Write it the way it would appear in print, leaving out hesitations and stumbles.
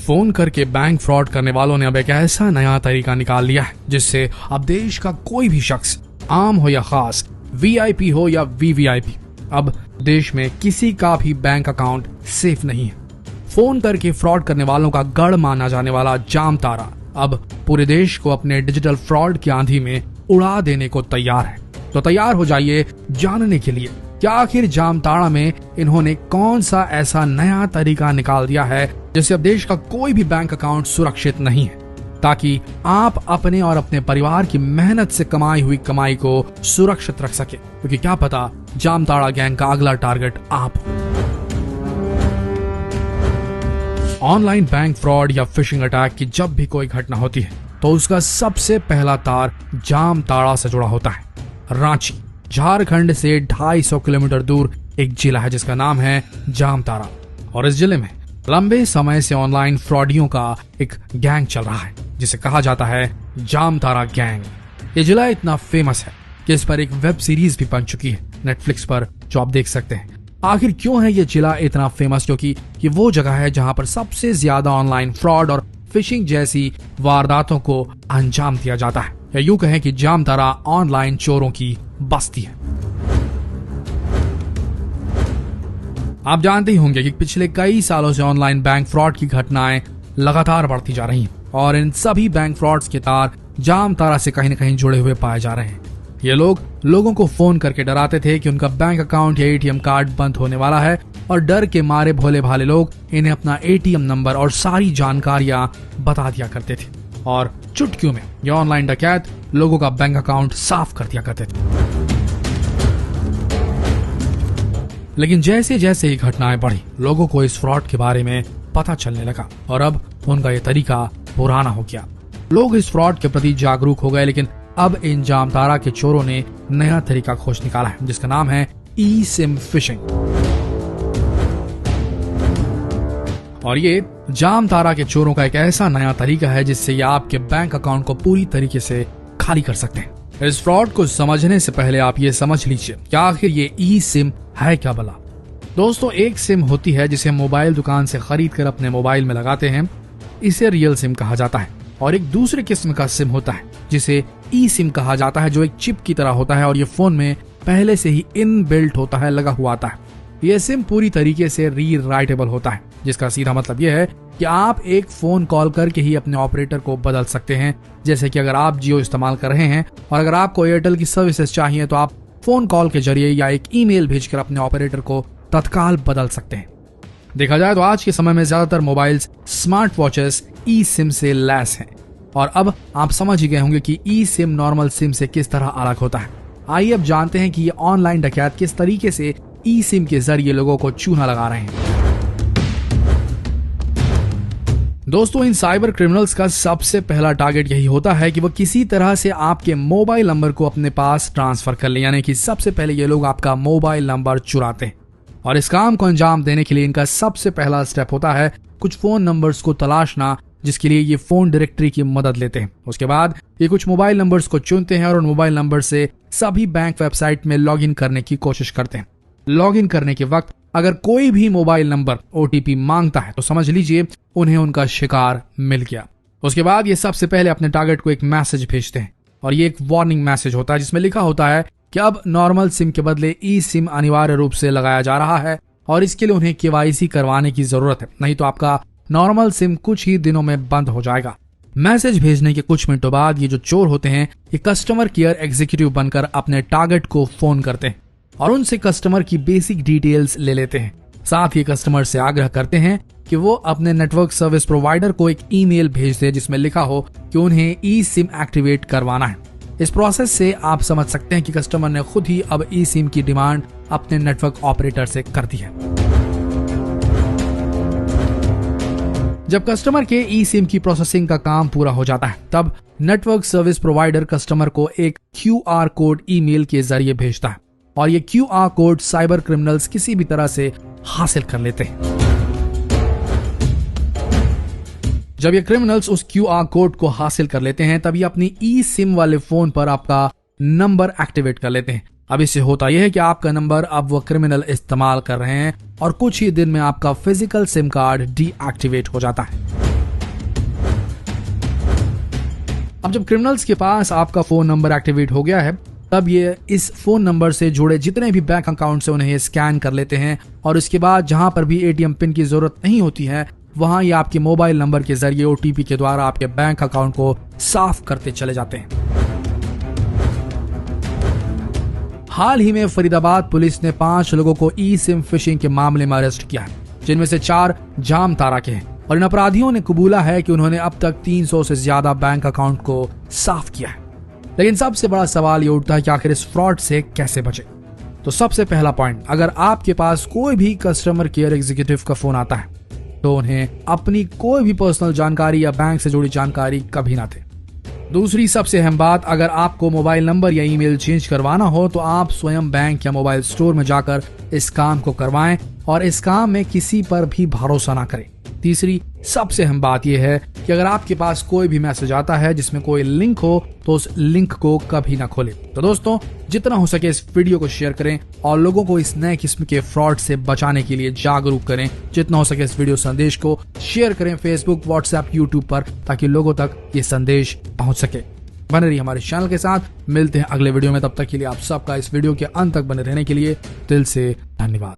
Phone करके bank fraud करने वालों ने अब एक ऐसा नया तरीका निकाल लिया है जिससे अब देश का कोई भी शख्स, आम हो या खास, वीआईपी हो या वीवीआईपी, अब देश में किसी का भी बैंक अकाउंट सेफ नहीं है। फोन करके फ्रॉड करने वालों का गढ़ माना जाने वाला जामताड़ा अब पूरे देश को अपने डिजिटल फ्रॉड की आंधी में उड़ा देने को तैयार है। तो तैयार हो जाइए जानने के लिए कि आखिर जामताड़ा में इन्होंने कौन सा ऐसा नया तरीका निकाल दिया है जिससे अब देश का कोई भी बैंक अकाउंट सुरक्षित नहीं है, ताकि आप अपने और अपने परिवार की मेहनत से कमाई हुई कमाई को सुरक्षित रख सके, क्योंकि क्या पता जामताड़ा गैंग का अगला टारगेट आप हो। ऑनलाइन बैंक फ्रॉड या फिशिंग अटैक की जब भी कोई घटना होती है तो उसका सबसे पहला तार जामताड़ा से जुड़ा होता है। रांची झारखंड से 250 किलोमीटर दूर एक जिला है जिसका नाम है जामताड़ा, और इस जिले में लंबे समय से ऑनलाइन फ्रॉडियों का एक गैंग चल रहा है जिसे कहा जाता है जामताड़ा गैंग। ये जिला इतना फेमस है कि इस पर एक वेब सीरीज भी बन चुकी है नेटफ्लिक्स पर, जो आप देख सकते हैं। आखिर क्यों है ये जिला इतना फेमस? क्योंकि ये वो जगह है जहां पर सबसे ज्यादा ऑनलाइन फ्रॉड और फिशिंग जैसी वारदातों को अंजाम दिया जाता है, या यूं कहें कि जामताड़ा ऑनलाइन चोरों की बस्ती है। आप जानते ही होंगे कि पिछले कई सालों से ऑनलाइन बैंक फ्रॉड की घटनाएं लगातार बढ़ती जा रही हैं, और इन सभी बैंक फ्रॉड्स के तार जामताड़ा से कहीं न कहीं जुड़े हुए पाए जा रहे हैं। ये लोग लोगों को फोन करके डराते थे कि उनका बैंक अकाउंट या एटीएम कार्ड बंद होने वाला है, और डर के मारे भोले भाले लोग इन्हें अपना एटीएम नंबर और सारी जानकारियां बता दिया करते थे, और चुटकियों में ये ऑनलाइन डकैत लोगों का बैंक अकाउंट साफ कर दिया करते थे। लेकिन जैसे जैसे ये घटनाएं बढ़ी, लोगों को इस फ्रॉड के बारे में पता चलने लगा, और अब उनका ये तरीका पुराना हो गया। लोग इस फ्रॉड के प्रति जागरूक हो गए, लेकिन अब इन जामताड़ा के चोरों ने नया तरीका खोज निकाला है जिसका नाम है ई सिम फिशिंग। और ये जामताड़ा के चोरों का एक ऐसा नया तरीका है जिससे ये आपके बैंक अकाउंट को पूरी तरीके से खाली कर सकते हैं। इस फ्रॉड को समझने से पहले आप ये समझ लीजिए कि आखिर ये ई सिम है क्या भला। दोस्तों, एक सिम होती है जिसे मोबाइल दुकान से खरीद कर अपने मोबाइल में लगाते हैं, इसे रियल सिम कहा जाता है। और एक दूसरे किस्म का सिम होता है जिसे ई सिम कहा जाता है, जो एक चिप की तरह होता है और ये फोन में पहले से ही इनबिल्ट होता है, लगा हुआ आता है। ये सिम पूरी तरीके से रीराइटेबल होता है, जिसका सीधा मतलब यह है कि आप एक फोन कॉल करके ही अपने ऑपरेटर को बदल सकते हैं। जैसे कि अगर आप जियो इस्तेमाल कर रहे हैं और अगर आपको एयरटेल की सर्विसेज चाहिए तो आप फोन कॉल के जरिए या एक ईमेल भेजकर अपने ऑपरेटर को तत्काल बदल सकते हैं। देखा जाए तो आज के समय में ज्यादातर मोबाइल्स, स्मार्ट वॉचेस ई सिम से लैस हैं, और अब आप समझ ही गए होंगे कि ई सिम नॉर्मल सिम से किस तरह अलग होता है। आइए अब जानते हैं कि ये ऑनलाइन डकैत किस तरीके से ई सिम के जरिए लोगों को चूना लगा रहे हैं। दोस्तों, इन साइबर क्रिमिनल्स का सबसे पहला टारगेट यही होता है कि वो किसी तरह से आपके मोबाइल नंबर को अपने पास ट्रांसफर कर ले, यानी कि सबसे पहले ये लोग आपका मोबाइल नंबर चुराते हैं। और इस काम को अंजाम देने के लिए इनका सबसे पहला स्टेप होता है कुछ फोन नंबर्स को तलाशना, जिसके लिए ये फोन डायरेक्टरी की मदद लेते हैं। उसके बाद ये कुछ मोबाइल नंबर्स को चुनते हैं और उन मोबाइल नंबर से सभी बैंक वेबसाइट में लॉगिन करने की कोशिश करते हैं। लॉगिन करने के वक्त अगर कोई भी मोबाइल नंबर ओटीपी मांगता है तो समझ लीजिए उन्हें उनका शिकार मिल गया। उसके बाद ये सबसे पहले अपने टारगेट को एक मैसेज भेजते हैं, और ये एक वार्निंग मैसेज होता है जिसमें लिखा होता है कि अब नॉर्मल सिम के बदले ई सिम अनिवार्य रूप से लगाया जा रहा है, और इसके लिए उन्हें केवाईसी करवाने की जरूरत है, नहीं तो आपका नॉर्मल सिम कुछ ही दिनों में बंद हो जाएगा। मैसेज भेजने के कुछ मिनटों बाद ये जो चोर होते हैं ये कस्टमर केयर एग्जीक्यूटिव बनकर अपने टारगेट को फोन करते हैं और उनसे कस्टमर की बेसिक डिटेल्स ले लेते हैं। साथ ही कस्टमर से आग्रह करते हैं कि वो अपने नेटवर्क सर्विस प्रोवाइडर को एक ईमेल भेज दे जिसमें लिखा हो कि उन्हें ई सिम एक्टिवेट करवाना है। इस प्रोसेस से आप समझ सकते हैं कि कस्टमर ने खुद ही अब ई सिम की डिमांड अपने नेटवर्क ऑपरेटर से कर दी है। जब कस्टमर के ई सिम की प्रोसेसिंग का काम पूरा हो जाता है तब नेटवर्क सर्विस प्रोवाइडर कस्टमर को एक QR कोड ईमेल के जरिए भेजता है, और ये QR कोड साइबर क्रिमिनल्स किसी भी तरह से हासिल कर लेते हैं। जब ये क्रिमिनल्स उस QR कोड को हासिल कर लेते हैं तब ये अपनी ई सिम वाले फोन पर आपका नंबर एक्टिवेट कर लेते हैं। अब इससे होता यह है कि आपका नंबर अब वो क्रिमिनल इस्तेमाल कर रहे हैं और कुछ ही दिन में आपका फिजिकल सिम कार्ड डीएक्टिवेट हो जाता है। अब जब क्रिमिनल्स के पास आपका फोन नंबर एक्टिवेट हो गया है, तब ये इस फोन नंबर से जुड़े जितने भी बैंक अकाउंट से उन्हें स्कैन कर लेते हैं और उसके बाद जहां पर भी एटीएम पिन की जरूरत नहीं होती है, वहां ये आपके मोबाइल नंबर के जरिए ओटीपी के द्वारा आपके बैंक अकाउंट को साफ करते चले जाते हैं। हाल ही में फरीदाबाद पुलिस ने 5 लोगों को ई सिम फिशिंग के मामले में अरेस्ट किया है, जिनमें से 4 जामताड़ा के हैं और इन अपराधियों ने कबूला है कि उन्होंने अब तक 300 से ज्यादा बैंक अकाउंट को साफ किया है। लेकिन सबसे बड़ा सवाल ये उठता है कि आखिर इस फ्रॉड से कैसे बचे। तो सबसे पहला पॉइंट, अगर आपके पास कोई भी कस्टमर केयर एग्जीक्यूटिव का फोन आता है तो उन्हें अपनी कोई भी पर्सनल जानकारी या बैंक से जुड़ी जानकारी कभी ना दे। दूसरी सबसे अहम बात, अगर आपको मोबाइल नंबर या ईमेल चेंज करवाना हो तो आप स्वयं बैंक या मोबाइल स्टोर में जाकर इस काम को करवाएं और इस काम में किसी पर भी भरोसा ना करें। तीसरी सबसे अहम बात यह है कि अगर आपके पास कोई भी मैसेज आता है जिसमें कोई लिंक हो तो उस लिंक को कभी ना खोलें। तो दोस्तों, जितना हो सके इस वीडियो को शेयर करें और लोगों को इस नए किस्म के फ्रॉड से बचाने के लिए जागरूक करें। जितना हो सके इस वीडियो संदेश को शेयर करें फेसबुक, व्हाट्सएप, यूट्यूब पर, ताकि लोगों तक ये संदेश पहुंच सके। बने रहिए हमारे चैनल के साथ, मिलते हैं अगले वीडियो में। तब तक के लिए आप सबका इस वीडियो के अंत तक बने रहने के लिए दिल से धन्यवाद।